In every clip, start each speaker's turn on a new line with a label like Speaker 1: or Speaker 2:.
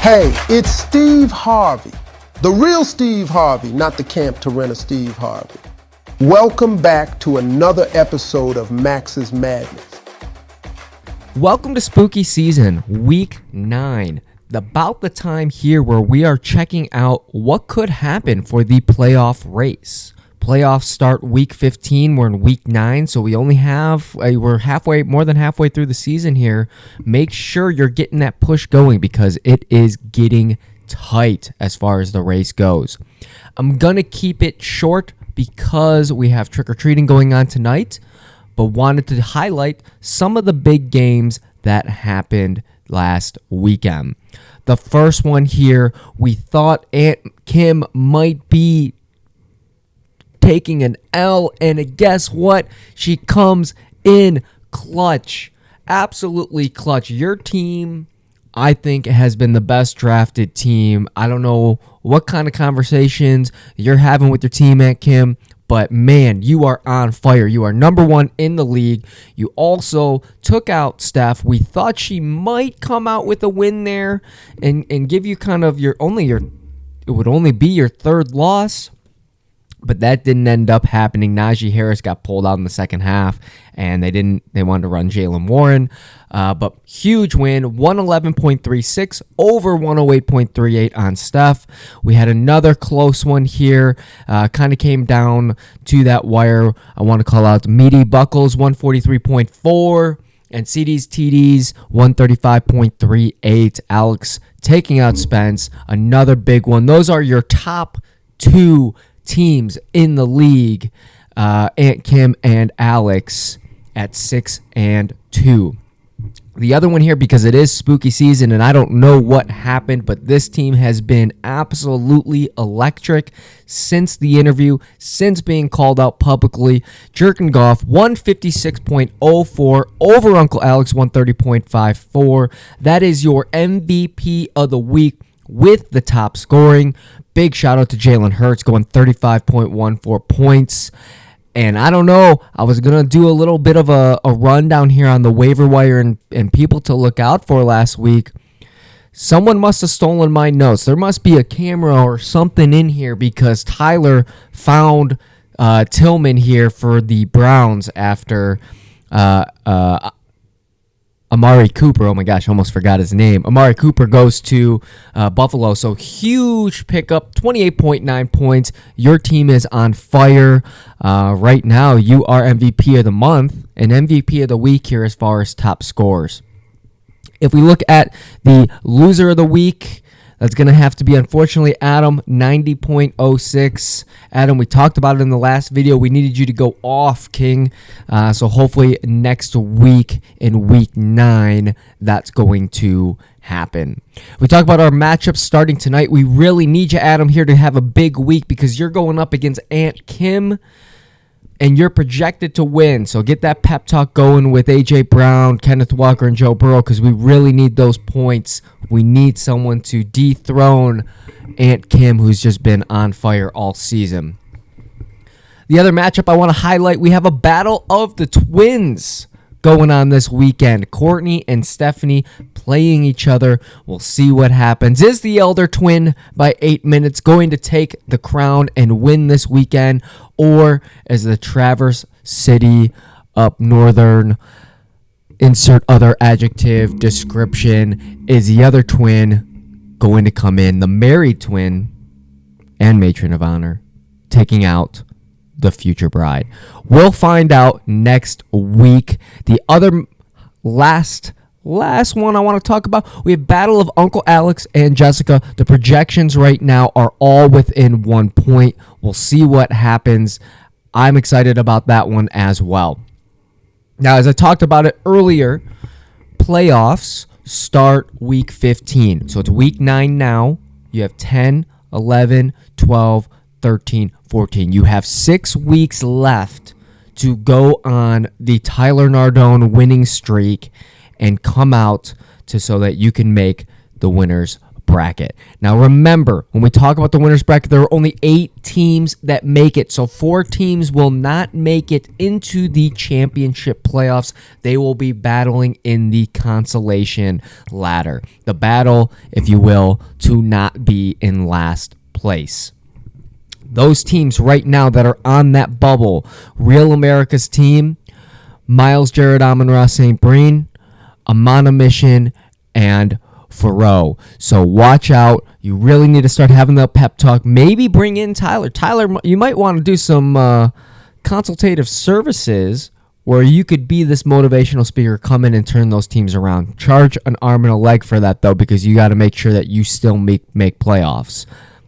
Speaker 1: Hey, it's Steve Harvey. The real Steve Harvey, not the Camp to Rent a Steve Harvey. Welcome back to another episode of Max's Madness.
Speaker 2: Welcome to Spooky Season, Week 9. About the time here where we are checking out what could happen for the playoff race. Playoffs start Week 15. We're in Week 9, so we're more than halfway through the season here. Make sure you're getting that push going because it is getting tight as far as the race goes. I'm going to keep it short because we have trick-or-treating going on tonight, but wanted to highlight some of the big games that happened last weekend. The first one here, we thought Aunt Kim might be taking an L, and guess what? She comes in clutch. Absolutely clutch. Your team, I think, has been the best drafted team. I don't know what kind of conversations you're having with your team, Aunt Kim, but man, you are on fire. You are number one in the league. You also took out Steph. We thought she might come out with a win there and give you kind of it would only be your third loss. But that didn't end up happening. Najee Harris got pulled out in the second half, and they wanted to run Jaylen Warren. But huge win, 111.36 over 108.38 on Steph. We had another close one here. Kind of came down to that wire. I want to call out Meaty Buckles, 143.4. And CD's TD's 135.38. Alex taking out Spence. Another big one. Those are your top two teams in the league, Aunt Kim and Alex at 6 and 2. The other one here, because it is spooky season and I don't know what happened, but this team has been absolutely electric since the interview, since being called out publicly. Jerkengoff, 156.04 over Uncle Alex, 130.54. That is your MVP of the week with the top scoring. Big shout out to Jalen Hurts going 35.14 points. And I don't know, I was going to do a little bit of a rundown here on the waiver wire and people to look out for last week. Someone must have stolen my notes. There must be a camera or something in here because Tyler found Tillman here for the Browns after Amari Cooper, oh my gosh, I almost forgot his name. Amari Cooper goes to Buffalo, so huge pickup, 28.9 points. Your team is on fire. Right now, you are MVP of the month and MVP of the week here as far as top scores. If we look at the loser of the week, that's going to have to be, unfortunately, Adam, 90.06. Adam, we talked about it in the last video. We needed you to go off, King. So hopefully next week in Week 9, that's going to happen. We talk about our matchups starting tonight. We really need you, Adam, here to have a big week because you're going up against Aunt Kim. And you're projected to win. So get that pep talk going with A.J. Brown, Kenneth Walker, and Joe Burrow because we really need those points. We need someone to dethrone Aunt Kim, who's just been on fire all season. The other matchup I want to highlight, we have a battle of the twins going on this weekend. Courtney and Stephanie playing each other. We'll see what happens. Is the elder twin by 8 minutes going to take the crown and win this weekend? Or is the Traverse City up northern, insert other adjective, description, is the other twin going to come in, the married twin and matron of honor, taking out the future bride? We'll find out next week. The other last one I want to talk about, we have Battle of Uncle Alex and Jessica. The projections right now are all within 1 point. We'll see what happens. I'm excited about that one as well. Now, as I talked about it earlier, playoffs start Week 15. So it's Week 9 now. You have 10, 11, 12, 13, 14. You have 6 weeks left to go on the Tyler Nardone winning streak and come out so that you can make the winner's bracket. Now remember, when we talk about the winners bracket, there are only 8 teams that make it. So 4 teams will not make it into the championship playoffs. They will be battling in the consolation ladder. The battle, if you will, to not be in last place. Those teams right now that are on that bubble: Real America's team, Miles, Jared, Amon-Ra, St. Breen, Amana Mission, and Faroe. So watch out. You really need to start having the pep talk. Maybe bring in Tyler. Tyler, you might want to do some consultative services where you could be this motivational speaker, come in and turn those teams around. Charge an arm and a leg for that, though, because you got to make sure that you still make playoffs.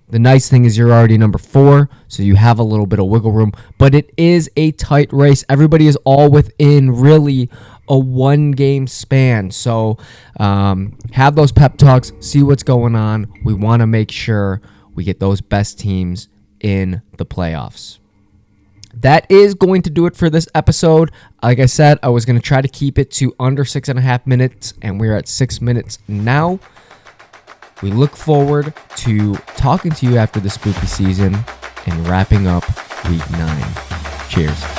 Speaker 2: The nice thing is you're already number 4, so you have a little bit of wiggle room, but it is a tight race. Everybody is all within really a 1-game span. So have those pep talks, see what's going on. We want to make sure we get those best teams in the playoffs. That is going to do it for this episode. Like I said, I was going to try to keep it to under 6.5 minutes, and we're at 6 minutes now. We look forward to talking to you after the spooky season and wrapping up week 9. Cheers.